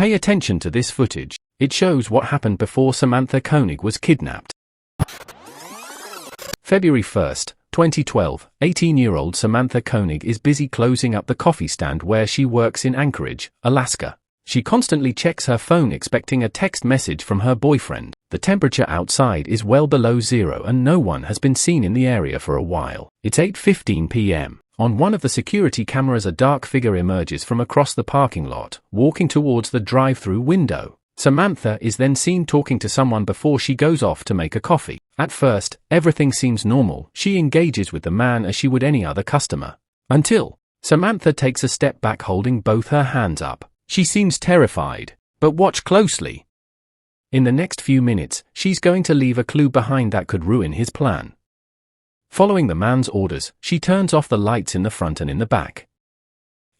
Pay attention to this footage. It shows what happened before Samantha Koenig was kidnapped. February 1st, 2012, 18-year-old Samantha Koenig is busy closing up the coffee stand where she works in Anchorage, Alaska. She constantly checks her phone expecting a text message from her boyfriend. The temperature outside is well below zero and no one has been seen in the area for a while. It's 8:15 p.m. On one of the security cameras, a dark figure emerges from across the parking lot, walking towards the drive-thru window. Samantha is then seen talking to someone before she goes off to make a coffee. At first, everything seems normal. She engages with the man as she would any other customer. Until Samantha takes a step back holding both her hands up. She seems terrified. But watch closely. In the next few minutes, she's going to leave a clue behind that could ruin his plan. Following the man's orders, she turns off the lights in the front and in the back.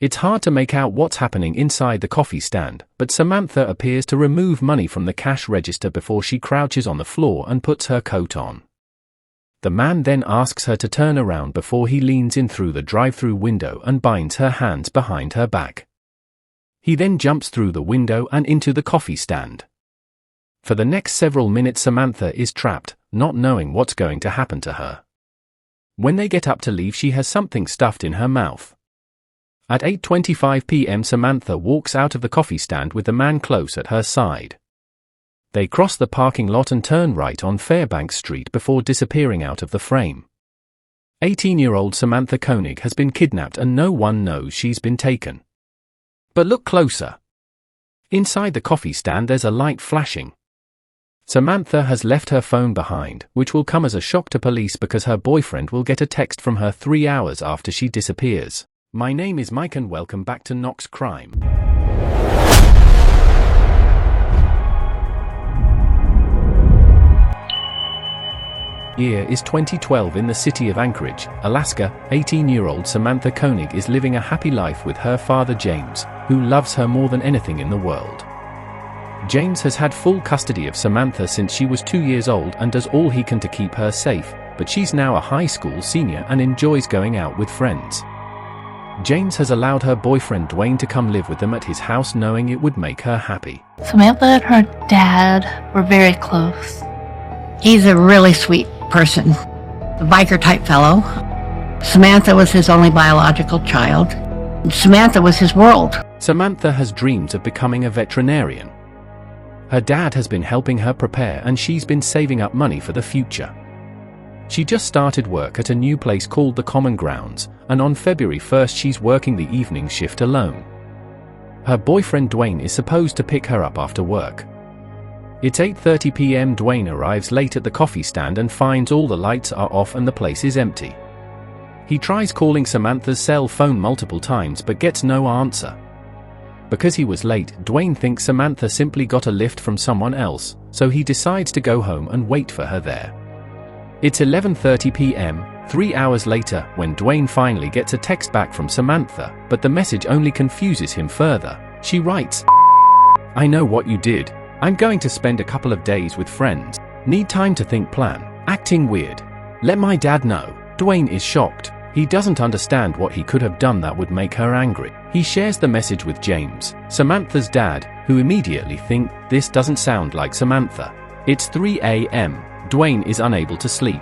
It's hard to make out what's happening inside the coffee stand, but Samantha appears to remove money from the cash register before she crouches on the floor and puts her coat on. The man then asks her to turn around before he leans in through the drive-thru window and binds her hands behind her back. He then jumps through the window and into the coffee stand. For the next several minutes, Samantha is trapped, not knowing what's going to happen to her. When they get up to leave, she has something stuffed in her mouth. At 8:25 p.m. Samantha walks out of the coffee stand with the man close at her side. They cross the parking lot and turn right on Fairbanks Street before disappearing out of the frame. 18-year-old Samantha Koenig has been kidnapped and no one knows she's been taken. But look closer. Inside the coffee stand there's a light flashing. Samantha has left her phone behind, which will come as a shock to police because her boyfriend will get a text from her 3 hours after she disappears. My name is Mike and welcome back to Knox Crime. Year is 2012 in the city of Anchorage, Alaska. 18-year-old Samantha Koenig is living a happy life with her father James, who loves her more than anything in the world. James has had full custody of Samantha since she was 2 years old and does all he can to keep her safe, but she's now a high school senior and enjoys going out with friends. James has allowed her boyfriend Dwayne to come live with them at his house, knowing it would make her happy. Samantha and her dad were very close. He's a really sweet person, a biker type fellow. Samantha was his only biological child. Samantha was his world. Samantha has dreams of becoming a veterinarian. Her dad has been helping her prepare and she's been saving up money for the future. She just started work at a new place called the Common Grounds, and on February 1st she's working the evening shift alone. Her boyfriend Dwayne is supposed to pick her up after work. It's 8:30 p.m. Dwayne arrives late at the coffee stand and finds all the lights are off and the place is empty. He tries calling Samantha's cell phone multiple times but gets no answer. Because he was late, Dwayne thinks Samantha simply got a lift from someone else, so he decides to go home and wait for her there. It's 11:30 p.m., 3 hours later, when Dwayne finally gets a text back from Samantha, but the message only confuses him further. She writes, "I know what you did. I'm going to spend a couple of days with friends. Need time to think, plan. Acting weird. Let my dad know." Dwayne is shocked. He doesn't understand what he could have done that would make her angry. He shares the message with James, Samantha's dad, who immediately think this doesn't sound like Samantha. It's 3 a.m. Dwayne is unable to sleep.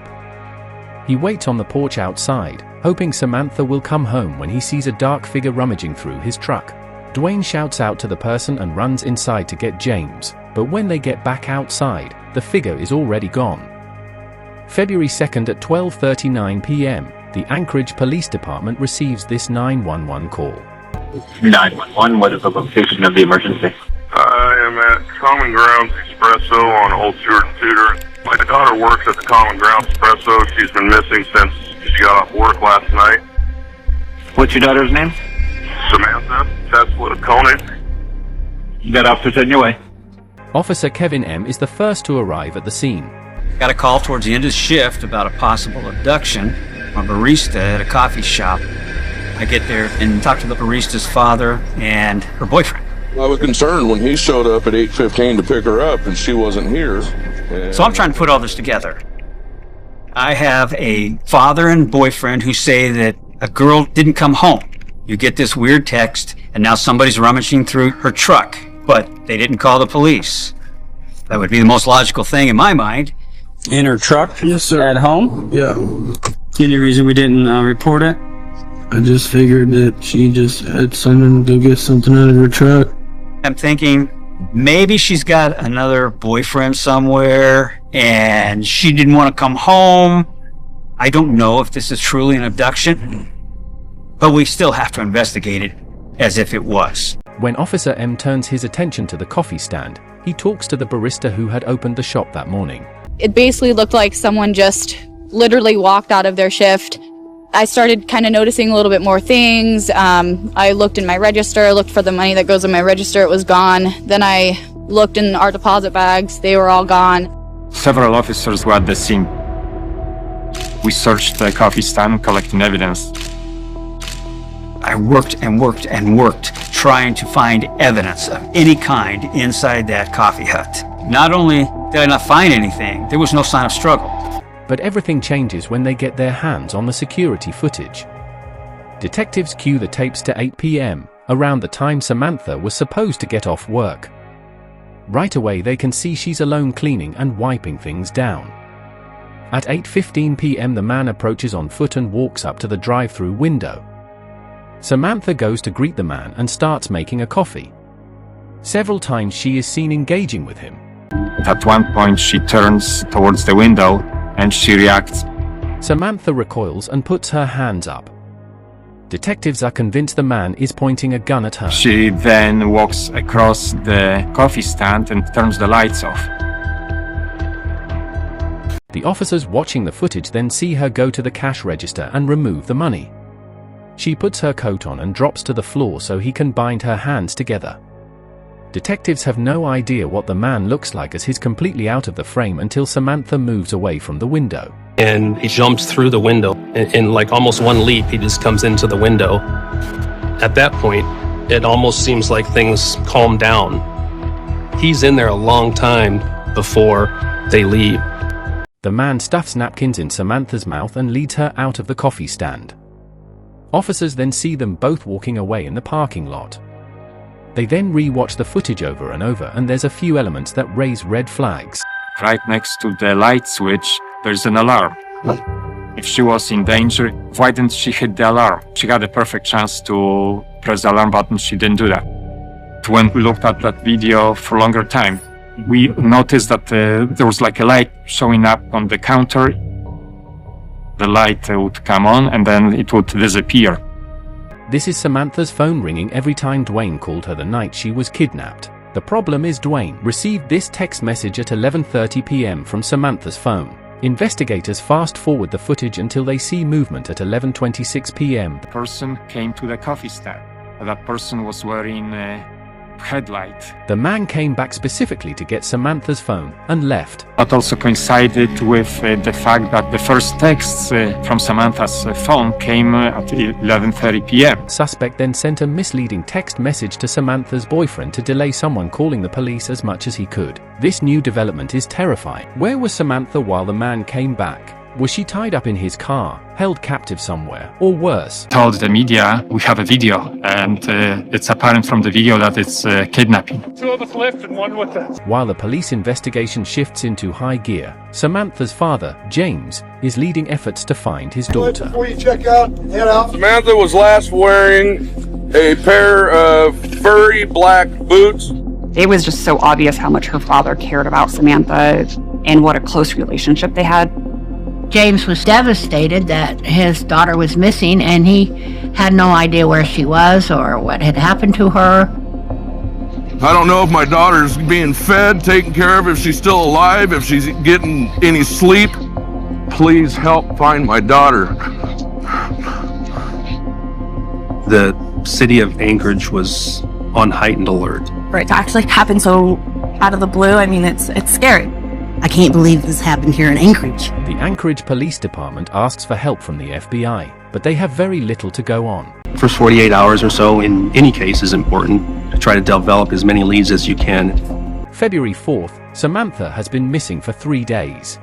He waits on the porch outside, hoping Samantha will come home when he sees a dark figure rummaging through his truck. Dwayne shouts out to the person and runs inside to get James, but when they get back outside, the figure is already gone. February 2nd at 12:39 p.m., the Anchorage Police Department receives this 911 call. 911, what is the location of the emergency? I am at Common Grounds Espresso on Old Stewart and Tudor. My daughter works at the Common Grounds Espresso. She's been missing since she got off work last night. What's your daughter's name? Samantha Tesla Koenig. You got officers in your way. Officer Kevin M. is the first to arrive at the scene. Got a call towards the end of the shift about a possible abduction of a barista at a coffee shop. I get there and talk to the barista's father and her boyfriend. I was concerned when he showed up at 8:15 to pick her up and she wasn't here. So I'm trying to put all this together. I have a father and boyfriend who say that a girl didn't come home. You get this weird text, and now somebody's rummaging through her truck. but they didn't call the police. That would be the most logical thing in my mind. In her truck? Yes, sir. At home? Yeah. Any reason we didn't report it? I just figured that she just had someone go get something out of her truck. I'm thinking maybe she's got another boyfriend somewhere and she didn't want to come home. I don't know if this is truly an abduction, but we still have to investigate it as if it was. When Officer M turns his attention to the coffee stand, he talks to the barista who had opened the shop that morning. It basically looked like someone just literally walked out of their shift. I started kind of noticing a little bit more things. I looked in my register, looked for the money that goes in my register, it was gone. Then I looked in our deposit bags, they were all gone. Several officers were at the scene. We searched the coffee stand, collecting evidence. I worked and worked and worked, trying to find evidence of any kind inside that coffee hut. Not only did I not find anything, there was no sign of struggle. But everything changes when they get their hands on the security footage. Detectives cue the tapes to 8 p.m., around the time Samantha was supposed to get off work. Right away they can see she's alone cleaning and wiping things down. At 8:15 p.m. the man approaches on foot and walks up to the drive-thru window. Samantha goes to greet the man and starts making a coffee. Several times she is seen engaging with him. At one point she turns towards the window and she reacts. Samantha recoils and puts her hands up. Detectives are convinced the man is pointing a gun at her. She then walks across the coffee stand and turns the lights off. The officers watching the footage then see her go to the cash register and remove the money. She puts her coat on and drops to the floor so he can bind her hands together. Detectives have no idea what the man looks like as he's completely out of the frame until Samantha moves away from the window. And he jumps through the window. In like almost one leap, he just comes into the window. At that point, it almost seems like things calm down. He's in there a long time before they leave. The man stuffs napkins in Samantha's mouth and leads her out of the coffee stand. Officers then see them both walking away in the parking lot. They then re-watch the footage over and over, and there's a few elements that raise red flags. Right next to the light switch, there's an alarm. If she was in danger, why didn't she hit the alarm? She had a perfect chance to press the alarm button, she didn't do that. When we looked at that video for a longer time, we noticed that there was like a light showing up on the counter. The light would come on and then it would disappear. This is Samantha's phone ringing every time Dwayne called her the night she was kidnapped. The problem is Dwayne received this text message at 11:30 p.m. from Samantha's phone. Investigators fast forward the footage until they see movement at 11:26 p.m. The person came to the coffee stand. That person was wearing a headlight. The man came back specifically to get Samantha's phone and left. That also coincided with the fact that the first texts from Samantha's phone came at 11:30 p.m. Suspect then sent a misleading text message to Samantha's boyfriend to delay someone calling the police as much as he could. This new development is terrifying. Where was Samantha while the man came back? Was she tied up in his car, held captive somewhere, or worse? Told the media we have a video, and it's apparent from the video that it's kidnapping. Two of us left and one with us. While the police investigation shifts into high gear, Samantha's father, James, is leading efforts to find his daughter. Before you check out, head out. Samantha was last wearing a pair of furry black boots. It was just so obvious how much her father cared about Samantha and what a close relationship they had. James was devastated that his daughter was missing, and he had no idea where she was or what had happened to her. I don't know if my daughter's being fed, taken care of, if she's still alive, if she's getting any sleep. Please help find my daughter. The city of Anchorage was on heightened alert. For it to actually happen so out of the blue, I mean, it's scary. I can't believe this happened here in Anchorage. The Anchorage Police Department asks for help from the FBI, but they have very little to go on. First 48 hours or so in any case is important to try to develop as many leads as you can. February 4th, Samantha has been missing for 3 days.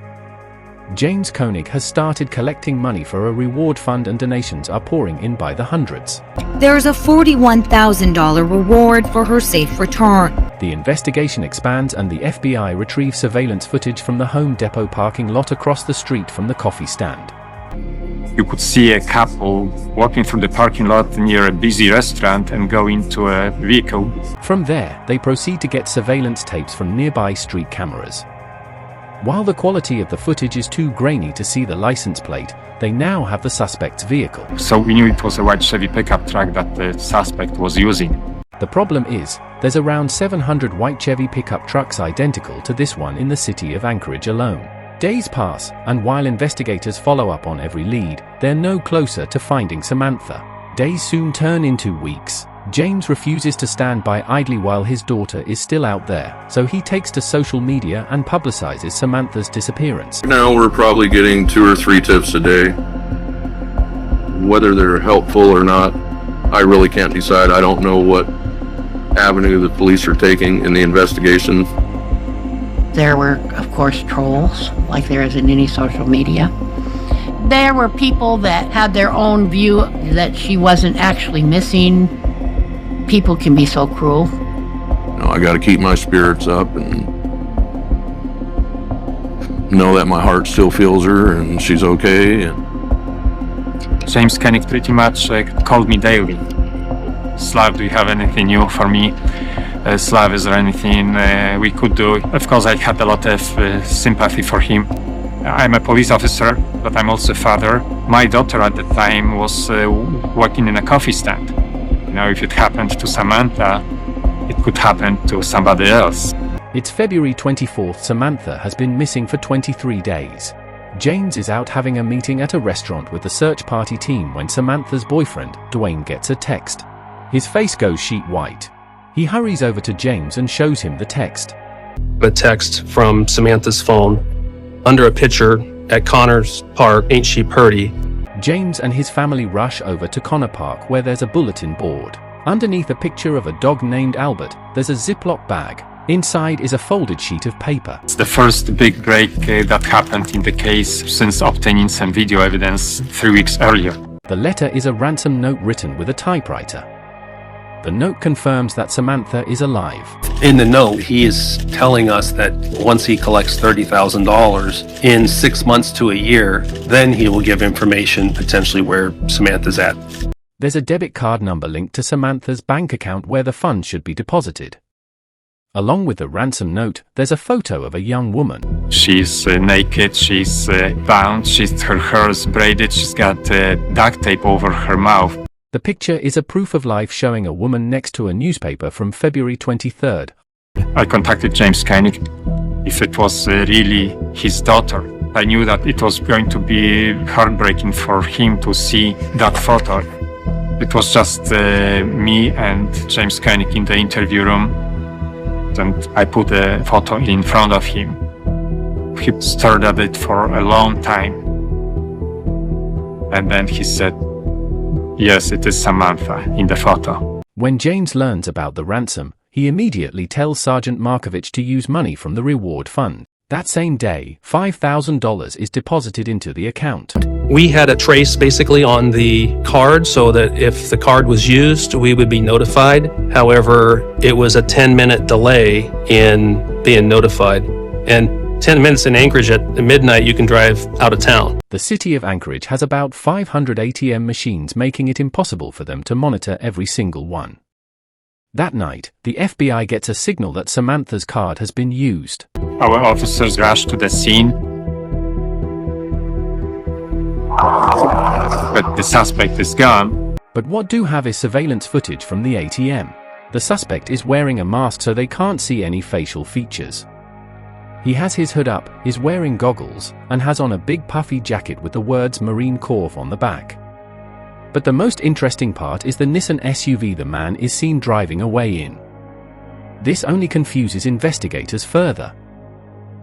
James Koenig has started collecting money for a reward fund and donations are pouring in by the hundreds. There is a $41,000 reward for her safe return. The investigation expands and the FBI retrieves surveillance footage from the Home Depot parking lot across the street from the coffee stand. You could see a couple walking through the parking lot near a busy restaurant and go into a vehicle. From there, they proceed to get surveillance tapes from nearby street cameras. While the quality of the footage is too grainy to see the license plate, they now have the suspect's vehicle. So we knew it was a white Chevy pickup truck that the suspect was using. The problem is, there's around 700 white Chevy pickup trucks identical to this one in the city of Anchorage alone. Days pass, and while investigators follow up on every lead, they're no closer to finding Samantha. Days soon turn into weeks. James refuses to stand by idly while his daughter is still out there, so he takes to social media and publicizes Samantha's disappearance. Now we're probably getting 2 or 3 tips a day. Whether they're helpful or not, I really can't decide. I don't know what avenue the police are taking in the investigation. There were, of course, trolls, like there is in any social media. There were people that had their own view that she wasn't actually missing. People can be so cruel. I got to keep my spirits up and know that my heart still feels her and she's okay. And James Koenig pretty much called me daily. Slav, do you have anything new for me? Slav, is there anything we could do? Of course, I had a lot of sympathy for him. I'm a police officer, but I'm also a father. My daughter at the time was working in a coffee stand. If it happened to Samantha, it could happen to somebody else. It's February 24th. Samantha has been missing for 23 days. James is out having a meeting at a restaurant with the search party team when Samantha's boyfriend, Dwayne, gets a text. His face goes sheet white. He hurries over to James and shows him the text. A text from Samantha's phone under a picture at Connors Park, Ain't She Purty? James and his family rush over to Connor Park where there's a bulletin board. Underneath a picture of a dog named Albert, there's a Ziploc bag. Inside is a folded sheet of paper. It's the first big break that happened in the case since obtaining some video evidence 3 weeks earlier. The letter is a ransom note written with a typewriter. The note confirms that Samantha is alive. In the note, he is telling us that once he collects $30,000 in 6 months to a year, then he will give information potentially where Samantha's at. There's a debit card number linked to Samantha's bank account where the funds should be deposited. Along with the ransom note, there's a photo of a young woman. She's naked, she's bound, her hair is braided, she's got duct tape over her mouth. The picture is a proof of life showing a woman next to a newspaper from February 23rd. I contacted James Koenig. If it was really his daughter, I knew that it was going to be heartbreaking for him to see that photo. It was just me and James Koenig in the interview room, and I put the photo in front of him. He stared at it for a long time, and then he said, "Yes, it is Samantha in the photo." When James learns about the ransom, he immediately tells Sergeant Markovich to use money from the reward fund. That same day, $5,000 is deposited into the account. We had a trace basically on the card so that if the card was used, we would be notified. However, it was a 10-minute delay in being notified. And 10 minutes in Anchorage at midnight, you can drive out of town. The city of Anchorage has about 500 ATM machines, making it impossible for them to monitor every single one. That night, the FBI gets a signal that Samantha's card has been used. Our officers rush to the scene, but the suspect is gone. But what do have is surveillance footage from the ATM. The suspect is wearing a mask so they can't see any facial features. He has his hood up, is wearing goggles, and has on a big puffy jacket with the words Marine Corps on the back. But the most interesting part is the Nissan SUV the man is seen driving away in. This only confuses investigators further.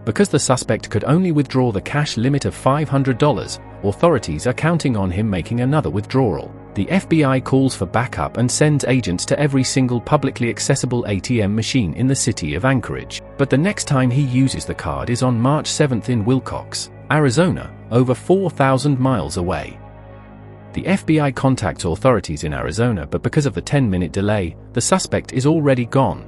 Because the suspect could only withdraw the cash limit of $500, authorities are counting on him making another withdrawal. The FBI calls for backup and sends agents to every single publicly accessible ATM machine in the city of Anchorage. But the next time he uses the card is on March 7th in Wilcox. Arizona, over 4,000 miles away. The FBI contacts authorities in Arizona, but because of the 10-minute delay, the suspect is already gone.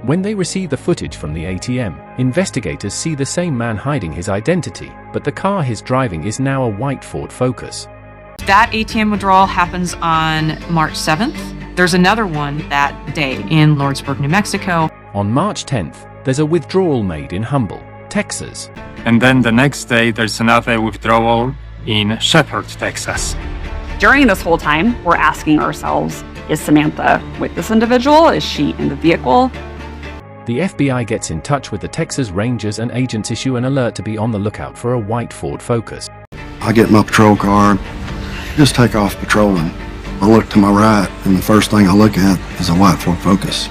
When they receive the footage from the ATM, investigators see the same man hiding his identity, but the car he's driving is now a white Ford Focus. That ATM withdrawal happens on March 7th. There's another one that day in Lordsburg, New Mexico. On March 10th, there's a withdrawal made in Humble, Texas. And then the next day, there's another withdrawal in Shepherd, Texas. During this whole time, we're asking ourselves, is Samantha with this individual? Is she in the vehicle? The FBI gets in touch with the Texas Rangers and agents issue an alert to be on the lookout for a white Ford Focus. I get my patrol car, just take off patrolling. I look to my right, and the first thing I look at is a white Ford Focus.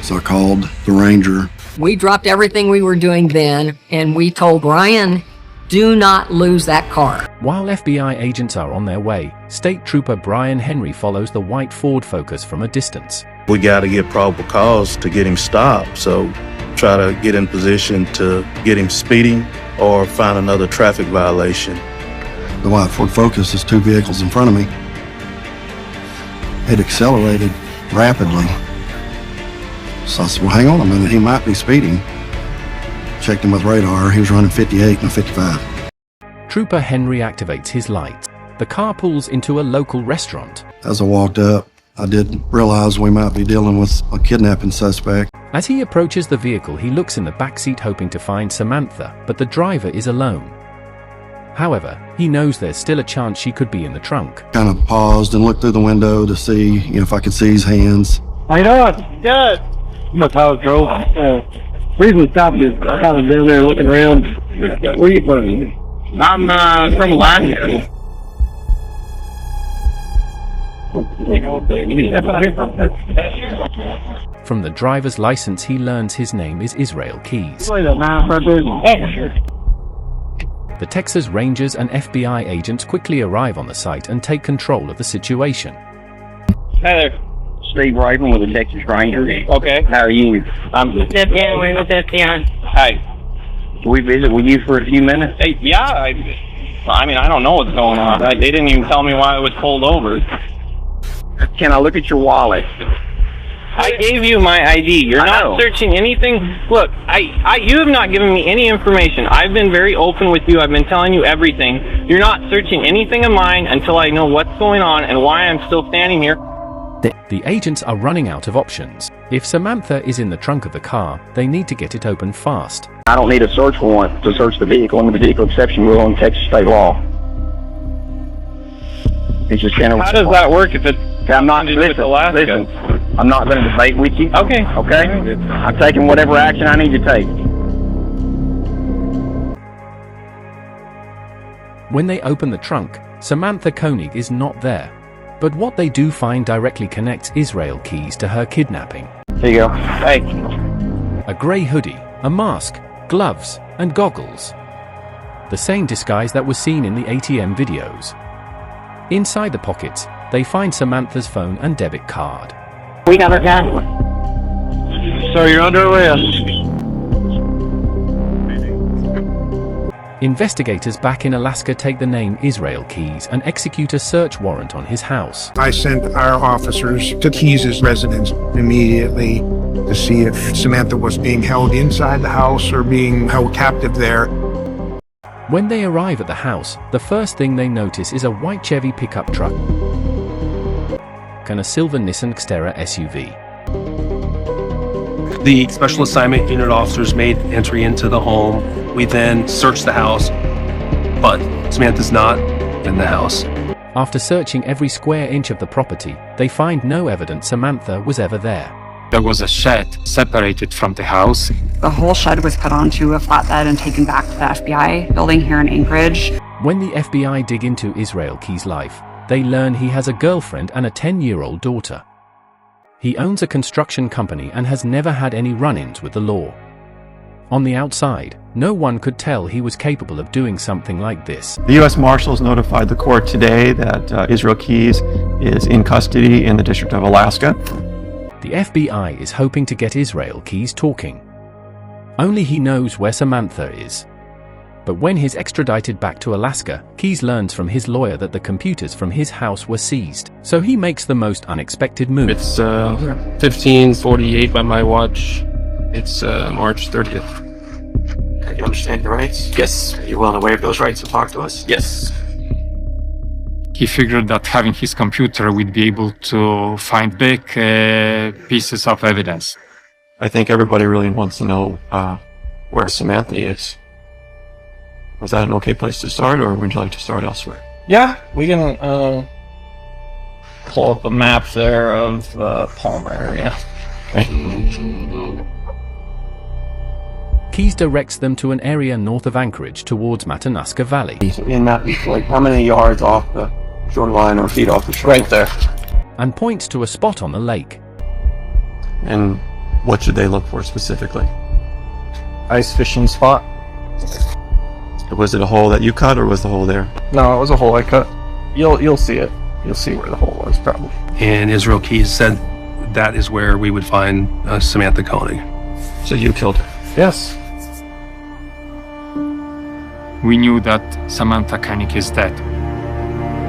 So I called the Ranger. We dropped everything we were doing then, and we told Brian, do not lose that car. While FBI agents are on their way, State Trooper Brian Henry follows the white Ford Focus from a distance. We got to get probable cause to get him stopped, so try to get in position to get him speeding or find another traffic violation. The white Ford Focus is two vehicles in front of me. It accelerated rapidly. So I said, well, hang on a minute, he might be speeding. Checked him with radar, he was running 58 and 55. Trooper Henry activates his lights. The car pulls into a local restaurant. As I walked up, I did realize we might be dealing with a kidnapping suspect. As he approaches the vehicle, he looks in the backseat hoping to find Samantha, but the driver is alone. However, he knows there's still a chance she could be in the trunk. Kind of paused and looked through the window to see if I could see his hands. How you doing? Good. That's how it drove. Reason we stopped is I kind of down there looking around. Where are you from? I'm from Alaska. From the driver's license, he learns his name is Israel Keys. The Texas Rangers and FBI agents quickly arrive on the site and take control of the situation. Hi there. Steve Raven with the Texas Rangers. Okay. How are you? I'm with FBI. Hi. Can we visit with you for a few minutes? Hey, yeah, I mean, I don't know what's going on. They didn't even tell me why I was pulled over. Can I look at your wallet? I gave you my ID. You're not searching anything. Look, you have not given me any information. I've been very open with you. I've been telling you everything. You're not searching anything of mine until I know what's going on and why I'm still standing here. The agents are running out of options. If Samantha is in the trunk of the car, they need to get it open fast. I don't need a search warrant to search the vehicle under the vehicle exception rule in Texas state law. It's just general. How does that work if it's I'm not listen, I'm not going to debate with you. Okay. I'm taking whatever action I need to take. When they open the trunk, Samantha Koenig is not there. But what they do find directly connects Israel Keys to her kidnapping. Here you go. Hey. A grey hoodie, a mask, gloves, and goggles. The same disguise that was seen in the ATM videos. Inside the pockets, they find Samantha's phone and debit card. We got her gun. So you're under arrest. Investigators back in Alaska take the name Israel Keys and execute a search warrant on his house. I sent our officers to Keys' residence immediately to see if Samantha was being held inside the house or being held captive there. When they arrive at the house, the first thing they notice is a white Chevy pickup truck and a silver Nissan Xterra SUV. The special assignment unit officers made entry into the home. We then searched the house, but Samantha's not in the house. After searching every square inch of the property, they find no evidence Samantha was ever there. There was a shed separated from the house. The whole shed was put onto a flatbed and taken back to the FBI building here in Anchorage. When the FBI dig into Israel Keys' life, they learn he has a girlfriend and a 10-year-old daughter. He owns a construction company and has never had any run-ins with the law. On the outside, no one could tell he was capable of doing something like this. The U.S. Marshals notified the court today that Israel Keys is in custody in the District of Alaska. The FBI is hoping to get Israel Keys talking. Only he knows where Samantha is. But when he's extradited back to Alaska, Keyes learns from his lawyer that the computers from his house were seized. So he makes the most unexpected move. It's 15:48 by my watch. It's March 30th. You understand your rights? Yes. Are you willing to waive those rights and talk to us? Yes. He figured that having his computer would be able to find big pieces of evidence. I think everybody really wants to know where Samantha is. Was that an okay place to start, or would you like to start elsewhere? Yeah, we can pull up a map there of Palmer area. Okay. Keyes directs them to an area north of Anchorage towards Matanuska Valley. In that, like how many yards off the shoreline or feet off the shoreline? Right there. And points to a spot on the lake. And what should they look for specifically? Ice fishing spot. Was it a hole that you cut, or was the hole there? No, it was a hole I cut. You'll see it. You'll see where the hole was, probably. And Israel Keyes said that is where we would find Samantha Koenig. So you killed her? Yes. We knew that Samantha Koenig is dead.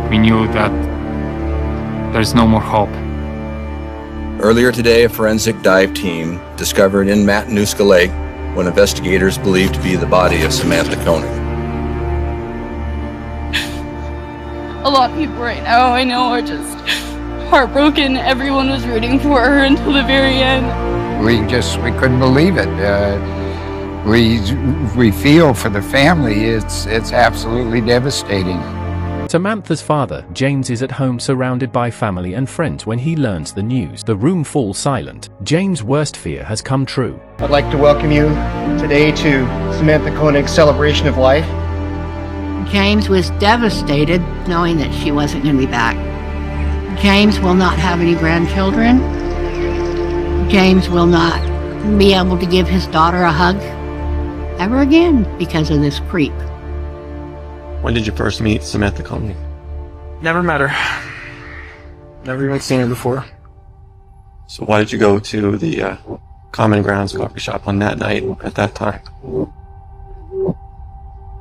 We knew that there's no more hope. Earlier today, a forensic dive team discovered in Matanuska Lake what investigators believe to be the body of Samantha Koenig. A lot of people right now I know are just heartbroken. Everyone was rooting for her until the very end. We couldn't believe it. We feel for the family. It's absolutely devastating. Samantha's father, James, is at home surrounded by family and friends when he learns the news. The room falls silent. James' worst fear has come true. I'd like to welcome you today to Samantha Koenig's celebration of life. James was devastated knowing that she wasn't going to be back. James will not have any grandchildren. James will not be able to give his daughter a hug ever again because of this creep. When did you first meet Samantha Koenig? Never met her. Never even seen her before. So why did you go to the Common Grounds coffee shop on that night at that time?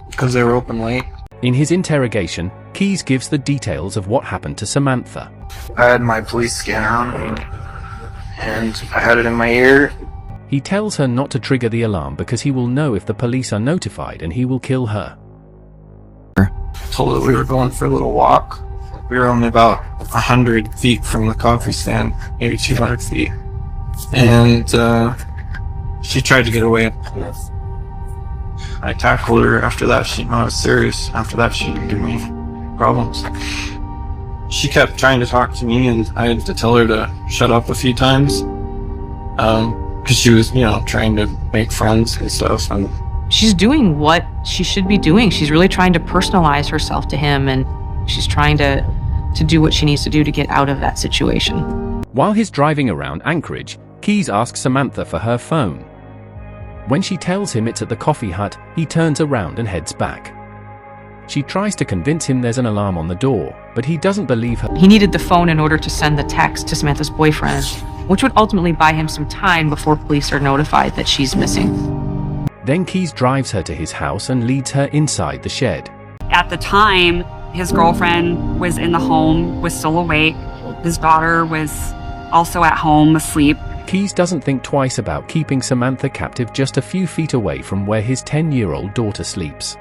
Because they were open late. In his interrogation, Keyes gives the details of what happened to Samantha. I had my police scanner on me, and I had it in my ear. He tells her not to trigger the alarm because he will know if the police are notified and he will kill her. I told her we were going for a little walk. We were only about 100 feet from the coffee stand, maybe 200 feet. And she tried to get away. I tackled her. After that, she knew I was serious. After that, she didn't give me problems. She kept trying to talk to me, and I had to tell her to shut up a few times. Because she was, trying to make friends and stuff. And she's doing what she should be doing. She's really trying to personalize herself to him, and she's trying to do what she needs to do to get out of that situation. While he's driving around Anchorage, Keyes asks Samantha for her phone. When she tells him it's at the coffee hut, he turns around and heads back. She tries to convince him there's an alarm on the door, but he doesn't believe her. He needed the phone in order to send the text to Samantha's boyfriend, which would ultimately buy him some time before police are notified that she's missing. Then Keyes drives her to his house and leads her inside the shed. At the time, his girlfriend was in the home, was still awake. His daughter was also at home, asleep. Keyes doesn't think twice about keeping Samantha captive just a few feet away from where his 10-year-old daughter sleeps.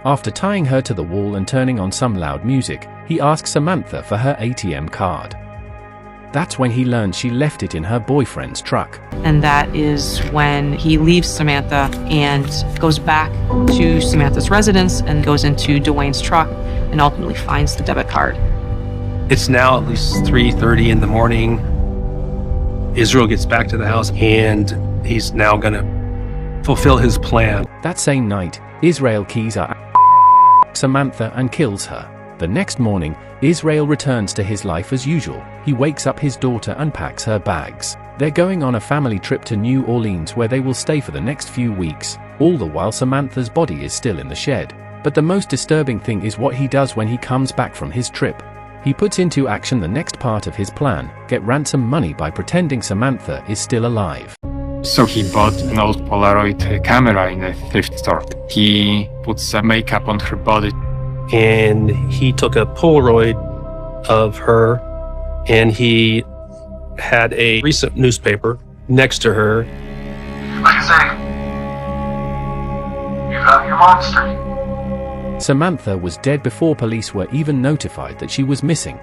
After tying her to the wall and turning on some loud music, he asks Samantha for her ATM card. That's when he learns she left it in her boyfriend's truck. And that is when he leaves Samantha and goes back to Samantha's residence and goes into Dwayne's truck and ultimately finds the debit card. It's now at least 3:30 in the morning. Israel gets back to the house, and he's now going to fulfill his plan. That same night, Israel Keyes Samantha and kills her. The next morning, Israel returns to his life as usual. He wakes up his daughter and packs her bags. They're going on a family trip to New Orleans where they will stay for the next few weeks, all the while Samantha's body is still in the shed. But the most disturbing thing is what he does when he comes back from his trip. He puts into action the next part of his plan, get ransom money by pretending Samantha is still alive. So he bought an old Polaroid camera in a thrift store. He put some makeup on her body. And he took a Polaroid of her, and he had a recent newspaper next to her. Like I say, you got your monster. Samantha was dead before police were even notified that she was missing.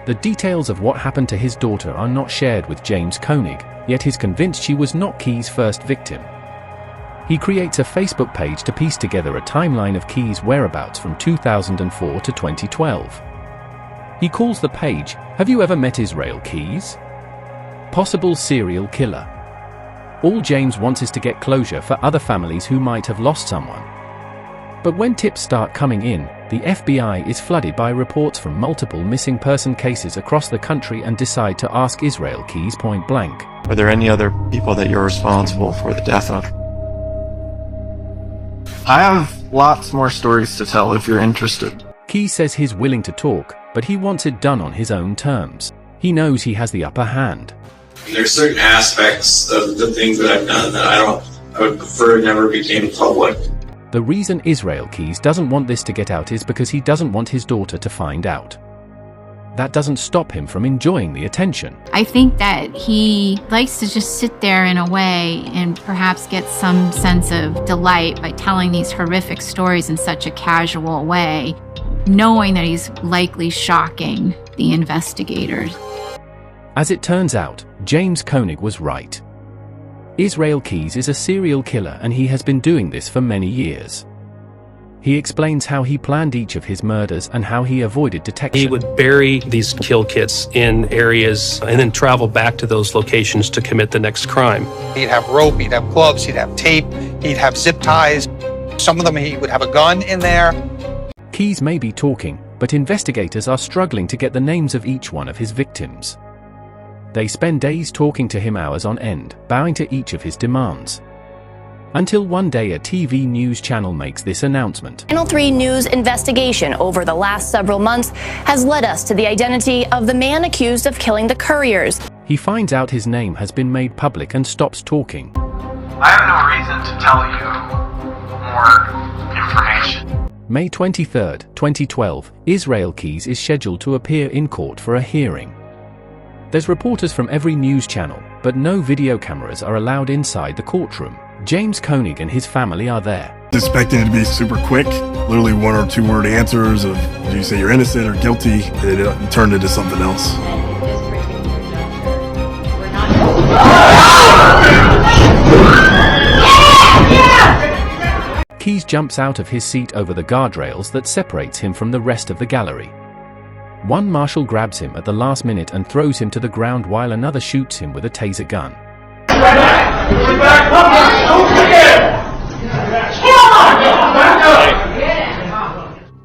The details of what happened to his daughter are not shared with James Koenig, yet he's convinced she was not Key's first victim. He creates a Facebook page to piece together a timeline of Key's whereabouts from 2004 to 2012. He calls the page, "Have you ever met Israel Keys? Possible serial killer." All James wants is to get closure for other families who might have lost someone. But when tips start coming in, the FBI is flooded by reports from multiple missing person cases across the country and decide to ask Israel Keys point blank. Are there any other people that you're responsible for the death of? I have lots more stories to tell if you're interested. Keys says he's willing to talk, but he wants it done on his own terms. He knows he has the upper hand. There's certain aspects of the things that I've done that I would prefer never became public. The reason Israel Keys doesn't want this to get out is because he doesn't want his daughter to find out. That doesn't stop him from enjoying the attention. I think that he likes to just sit there in a way and perhaps get some sense of delight by telling these horrific stories in such a casual way, knowing that he's likely shocking the investigators. As it turns out, James Koenig was right. Israel Keys is a serial killer, and he has been doing this for many years. He explains how he planned each of his murders and how he avoided detection. He would bury these kill kits in areas and then travel back to those locations to commit the next crime. He'd have rope, he'd have gloves, he'd have tape, he'd have zip ties. Some of them he would have a gun in there. Keys may be talking, but investigators are struggling to get the names of each one of his victims. They spend days talking to him hours on end, bowing to each of his demands. Until one day a TV news channel makes this announcement. Channel 3 News investigation over the last several months has led us to the identity of the man accused of killing the couriers. He finds out his name has been made public and stops talking. I have no reason to tell you more information. May 23, 2012, Israel Keys is scheduled to appear in court for a hearing. There's reporters from every news channel, but no video cameras are allowed inside the courtroom. James Koenig and his family are there. Expecting it to be super quick, literally 1 or 2 word answers of, do you say you're innocent or guilty? And it turned into something else. Keys jumps out of his seat over the guardrails that separates him from the rest of the gallery. One marshal grabs him at the last minute and throws him to the ground while another shoots him with a taser gun.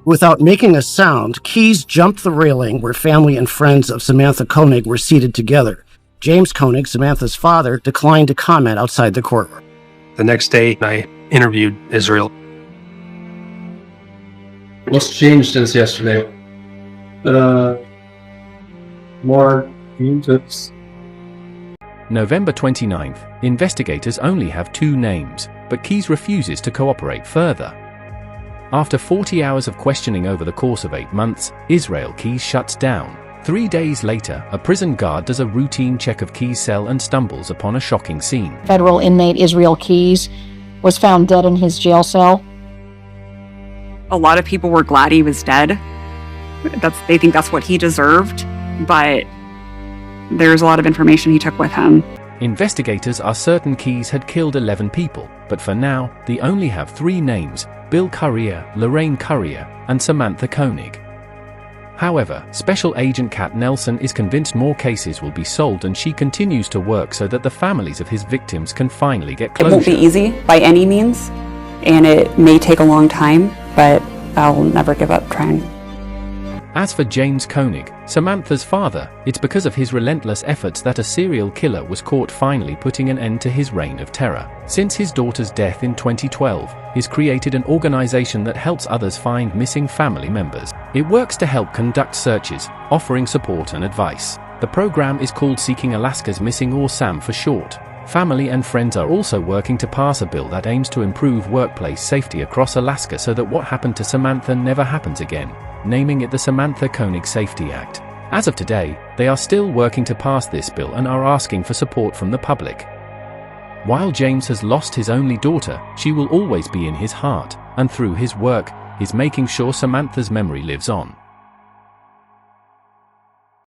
Without making a sound, Keys jumped the railing where family and friends of Samantha Koenig were seated together. James Koenig, Samantha's father, declined to comment outside the courtroom. The next day, I interviewed Israel. What's changed since yesterday? More tips. November 29th, investigators only have 2 names, but Keys refuses to cooperate further. After 40 hours of questioning over the course of 8 months, Israel Keys shuts down. 3 days later, a prison guard does a routine check of Keys' cell and stumbles upon a shocking scene. Federal inmate Israel Keys was found dead in his jail cell. A lot of people were glad he was dead. They think that's what he deserved, but there's a lot of information he took with him. Investigators are certain Keys had killed 11 people, but for now, they only have 3 names: Bill Courier, Lorraine Courier, and Samantha Koenig. However, Special Agent Kat Nelson is convinced more cases will be solved, and she continues to work so that the families of his victims can finally get closure. It won't be easy by any means, and it may take a long time, but I'll never give up trying. As for James Koenig, Samantha's father, it's because of his relentless efforts that a serial killer was caught, finally putting an end to his reign of terror. Since his daughter's death in 2012, he's created an organization that helps others find missing family members. It works to help conduct searches, offering support and advice. The program is called Seeking Alaska's Missing, or SAM for short. Family and friends are also working to pass a bill that aims to improve workplace safety across Alaska so that what happened to Samantha never happens again, naming it the Samantha Koenig Safety Act. As of today, they are still working to pass this bill and are asking for support from the public. While James has lost his only daughter, she will always be in his heart, and through his work, he's making sure Samantha's memory lives on.